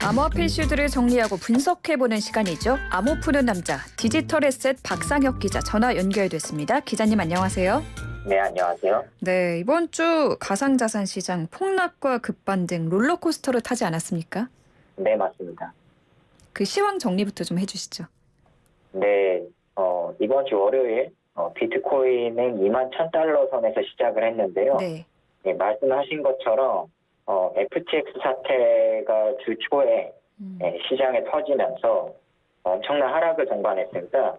암호화폐 이슈들을 정리하고 분석해보는 시간이죠. 암호 푸는 남자, 디지털 에셋 박상혁 기자 전화 연결됐습니다. 기자님 안녕하세요. 네, 안녕하세요. 네, 이번 주 가상자산 시장 폭락과 급반등 롤러코스터를 타지 않았습니까? 네, 맞습니다. 그 시황 정리부터 좀 해주시죠. 네, 이번 주 월요일 비트코인은 21,000달러 선에서 시작을 했는데요. 네. 네, 말씀하신 것처럼 FTX 사태가 주 초에 시장에 터지면서 엄청난 하락을 동반했습니다.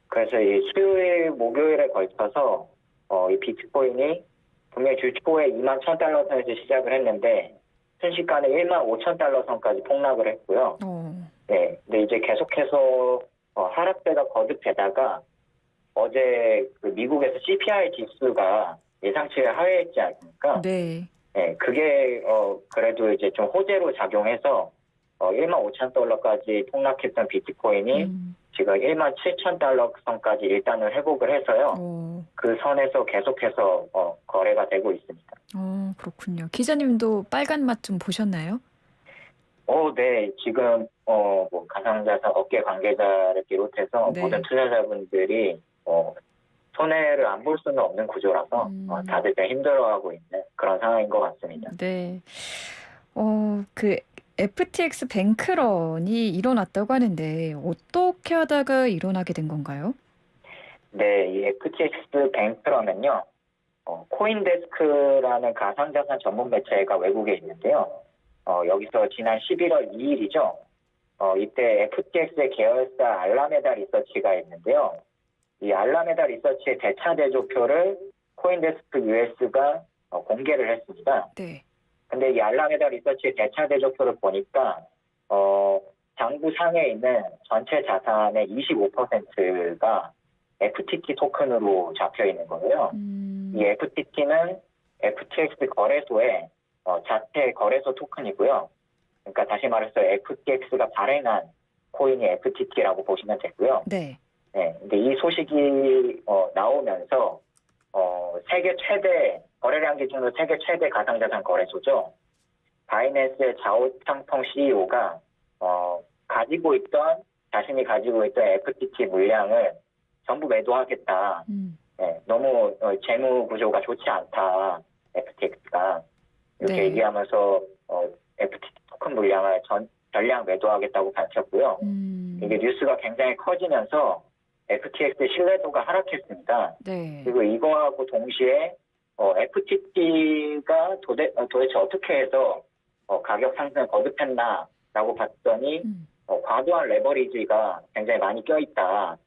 그래서 이 수요일, 목요일에 걸쳐서 이 비트코인이 분명히 주 초에 21,000달러 선에서 시작을 했는데 순식간에 15,000달러 선까지 폭락을 했고요. 네, 근데 이제 계속해서 하락세가 거듭되다가 어제 그 미국에서 CPI 지수가 예상치를 하회했지 않습니까? 네. 네, 그게 그래도 이제 좀 호재로 작용해서 15,000달러까지 폭락했던 비트코인이 지금 17,000달러 선까지 일단은 회복을 해서요. 그 선에서 계속해서 거래가 되고 있습니다. 그렇군요. 기자님도 빨간 맛 좀 보셨나요? 네. 지금 뭐 가상자산 업계 관계자를 비롯해서 네. 모든 투자자분들이 손해를 안 볼 수는 없는 구조라서 다들 좀 힘들어하고 있는 그런 상황인 것 같습니다. 네. 그 FTX 뱅크런이 일어났다고 하는데 어떻게 하다가 일어나게 된 건가요? 네, 이 FTX 뱅크런은요, 코인데스크라는 가상자산 전문 매체가 외국에 있는데요. 여기서 지난 11월 2일이죠. 이때 FTX의 계열사 알라메다 리서치가 있는데요. 이 알라메다 리서치의 대차 대조표를 코인데스크 US가 공개를 했습니다. 네. 근데 이 알라메다 리서치의 대차 대조표를 보니까 장부 상에 있는 전체 자산의 25%가 FTT 토큰으로 잡혀 있는 거예요. 이 FTT는 FTX 거래소의 자체 거래소 토큰이고요. 그러니까 다시 말해서 FTX가 발행한 코인이 FTT라고 보시면 되고요. 네. 네, 근데 이 소식이 나오면서 세계 최대 거래량 기준으로 세계 최대 가상자산 거래소죠. 바이낸스의 자오창펑 CEO가 자신이 가지고 있던 FTT 물량을 전부 매도하겠다. 네, 너무 재무 구조가 좋지 않다. FTX가 이렇게 네. 얘기하면서 FTT 토큰 물량을 전량 매도하겠다고 밝혔고요. 이게 뉴스가 굉장히 커지면서 FTX의 신뢰도가 하락했습니다. 네. 그리고 이거하고 동시에 FTT가 도대체 어떻게 해서 가격 상승을 거듭했나라고 봤더니 과도한 레버리지가 굉장히 많이 껴있다.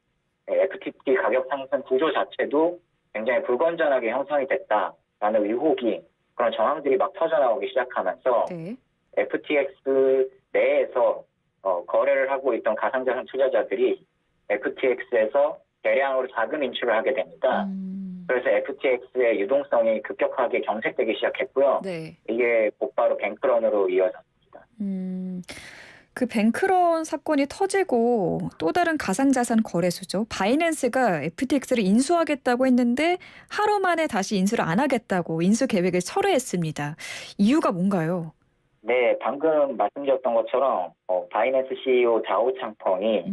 FTT 가격 상승 구조 자체도 굉장히 불건전하게 형성이 됐다라는 의혹이 그런 정황들이 막 터져나오기 시작하면서 네. FTX 내에서 거래를 하고 있던 가상자산 투자자들이 FTX에서 대량으로 자금 인출을 하게 됩니다. 그래서 FTX의 유동성이 급격하게 경색되기 시작했고요. 네. 이게 곧바로 뱅크런으로 이어졌습니다. 그 뱅크런 사건이 터지고 또 다른 가상자산 거래소죠. 바이낸스가 FTX를 인수하겠다고 했는데 하루 만에 다시 인수를 안 하겠다고 인수 계획을 철회했습니다. 이유가 뭔가요? 네, 방금 말씀드렸던 것처럼 바이낸스 CEO 자오창펑이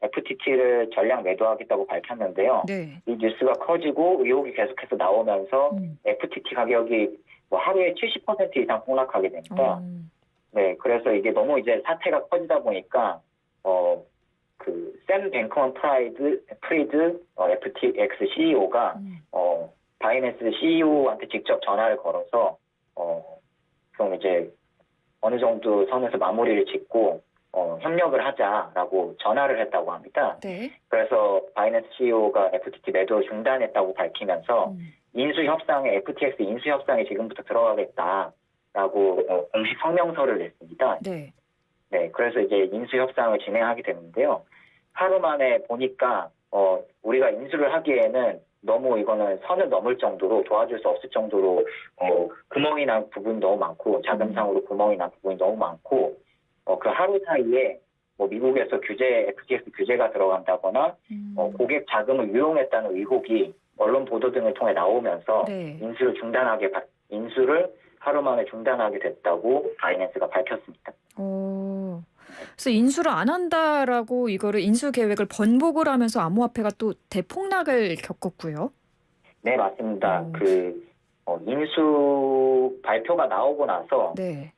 FTT를 전량 매도하겠다고 밝혔는데요. 네. 이 뉴스가 커지고 의혹이 계속해서 나오면서 FTT 가격이 하루에 70% 이상 폭락하게 됩니다. 네, 그래서 이게 너무 이제 사태가 커지다 보니까 샘 뱅크먼 프리드 FTX CEO가 바이낸스 CEO한테 직접 전화를 걸어서 그럼 이제 어느 정도 선에서 마무리를 짓고 협력을 하자라고 전화를 했다고 합니다. 네. 그래서 바이낸스 CEO가 FTT 매도 중단했다고 밝히면서 FTX 인수 협상에 지금부터 들어가겠다라고 공식 성명서를 냈습니다. 네. 네, 그래서 이제 인수 협상을 진행하게 됐는데요. 하루 만에 보니까 우리가 인수를 하기에는 너무 이거는 선을 넘을 정도로 도와줄 수 없을 정도로 구멍이 난 부분이 너무 많고 자금상으로 구멍이 난 부분이 너무 많고 그 하루 사이에 미국에서 FTX 규제가 들어간다거나 고객 자금을 유용했다는 의혹이 언론 보도 등을 통해 나오면서 네. 인수를 하루 만에 중단하게 됐다고 바이낸스가 밝혔습니다. 그래서 인수를 안 한다라고 이거를 인수 계획을 번복을 하면서 암호화폐가 또 대폭락을 겪었고요. 네, 맞습니다. 오. 인수 발표가 나오고 나서 네.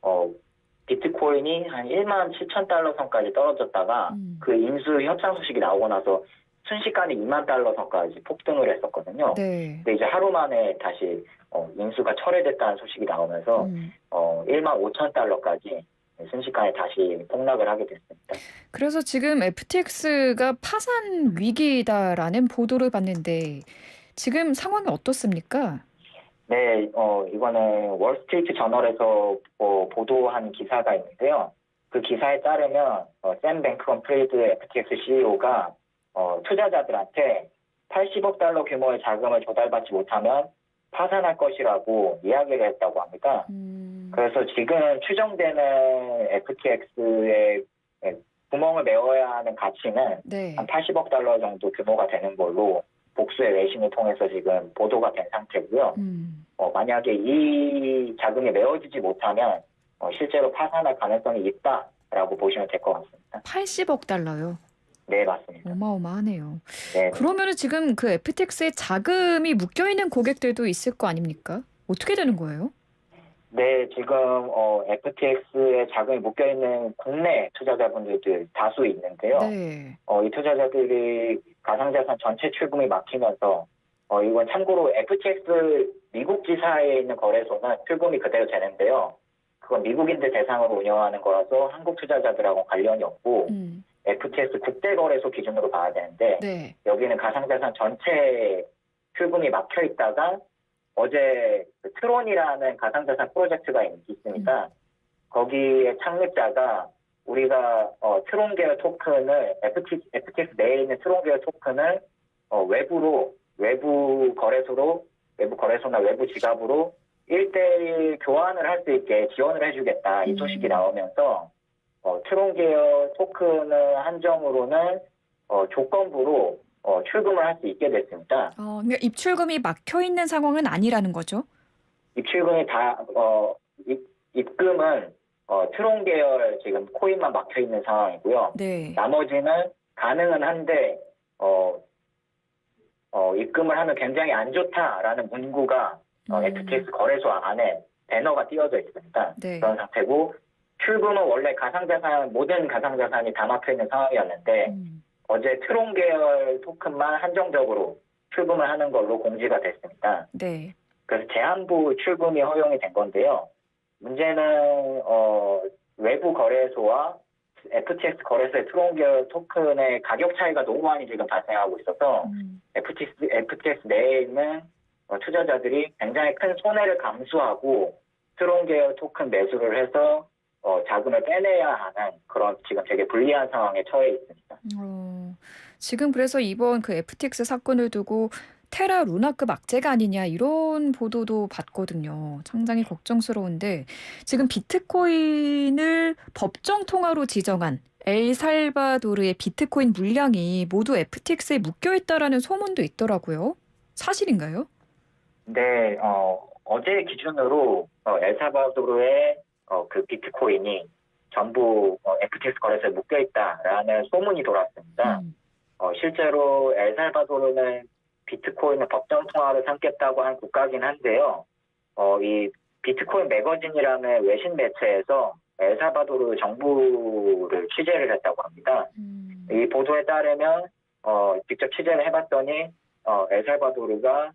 비트코인이 한 1만 7천 달러 선까지 떨어졌다가 그 인수 협상 소식이 나오고 나서 순식간에 2만 달러 선까지 폭등을 했었거든요. 네. 근데 이제 하루 만에 다시 인수가 철회됐다는 소식이 나오면서 1만 5천 달러까지 순식간에 다시 폭락을 하게 됐습니다. 그래서 지금 FTX가 파산 위기다라는 보도를 봤는데 지금 상황이 어떻습니까? 네, 이거는 월스트리트 저널에서 보도한 기사가 있는데요. 그 기사에 따르면 샘 뱅크먼 프리드 FTX CEO가 투자자들한테 80억 달러 규모의 자금을 조달받지 못하면 파산할 것이라고 이야기를 했다고 합니다. 그래서 지금 추정되는 FTX의 구멍을 메워야 하는 가치는 네. 한 80억 달러 정도 규모가 되는 걸로 복수의 외신을 통해서 지금 보도가 된 상태고요. 만약에 이 자금이 메워지지 못하면 실제로 파산할 가능성이 있다라고 보시면 될 것 같습니다. 80억 달러요. 네, 맞습니다. 어마어마하네요. 네. 그러면은 지금 그 FTX에 자금이 묶여 있는 고객들도 있을 거 아닙니까? 어떻게 되는 거예요? 네, 지금 FTX에 자금이 묶여 있는 국내 투자자분들도 다수 있는데요. 네. 이 투자자들이 가상자산 전체 출금이 막히면서 이건 참고로 FTX 미국 지사에 있는 거래소는 출금이 그대로 되는데요. 그건 미국인들 대상으로 운영하는 거라서 한국 투자자들하고 관련이 없고 FTX 국대 거래소 기준으로 봐야 되는데 네. 여기는 가상자산 전체 출금이 막혀 있다가 어제 그 트론이라는 가상자산 프로젝트가 있습니다. 거기에 창립자가 우리가 트론 계열 토큰을 FTX 내에 있는 트론 계열 토큰을 외부 거래소나 외부 지갑으로 1대1 교환을 할 수 있게 지원을 해주겠다 이 소식이 나오면서 트론 계열 토큰을 한정으로는 조건부로 출금을 할 수 있게 됐습니다. 그러니까 입출금이 막혀 있는 상황은 아니라는 거죠? 입출금이 입금은 트론 계열 지금 코인만 막혀 있는 상황이고요. 네. 나머지는 가능은 한데 입금을 하면 굉장히 안 좋다라는 문구가 FTX 거래소 안에 배너가 띄어져 있습니다. 네. 그런 상태고 출금은 원래 모든 가상자산이 다 막혀 있는 상황이었는데 어제 트론 계열 토큰만 한정적으로 출금을 하는 걸로 공지가 됐습니다. 네. 그래서 제한부 출금이 허용이 된 건데요. 문제는 외부 거래소와 FTX 거래소의 트론 계열 토큰의 가격 차이가 너무 많이 지금 발생하고 있어서 FTX 내에 있는 투자자들이 굉장히 큰 손해를 감수하고 트론 계열 토큰 매수를 해서 자금을 빼내야 하는 그런 지금 되게 불리한 상황에 처해 있습니다. 지금 그래서 이번 그 FTX 사건을 두고 테라 루나급 악재가 아니냐 이런 보도도 봤거든요. 상당히 걱정스러운데 지금 비트코인을 법정 통화로 지정한 엘살바도르의 비트코인 물량이 모두 FTX에 묶여 있다라는 소문도 있더라고요. 사실인가요? 네, 어제 기준으로 엘살바도르의 그 비트코인이 전부 FTX 거래소에 묶여 있다라는 소문이 돌았습니다. 실제로 엘살바도르는 비트코인을 법정 통화로 삼겠다고 한 국가긴 한데요. 이 비트코인 매거진이라는 외신 매체에서 엘살바도르 정부를 취재를 했다고 합니다. 이 보도에 따르면 직접 취재를 해봤더니 엘살바도르가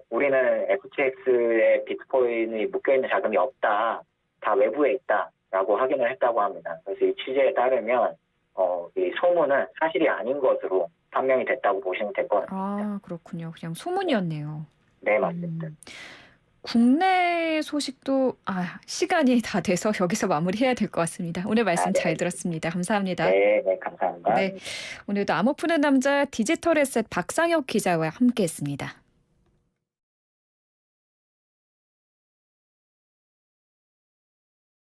우리는 FTX에 비트코인이 묶여있는 자금이 없다. 다 외부에 있다라고 확인을 했다고 합니다. 그래서 이 취재에 따르면 이 소문은 사실이 아닌 것으로 판명이 됐다고 보시면 될 것 같습니다. 그렇군요. 그냥 소문이었네요. 네, 맞습니다. 국내 소식도 시간이 다 돼서 여기서 마무리해야 될 것 같습니다. 오늘 말씀 네. 잘 들었습니다. 감사합니다. 네, 감사합니다. 네. 오늘도 암호 푸는 남자 디지털 에셋 박상혁 기자와 함께했습니다.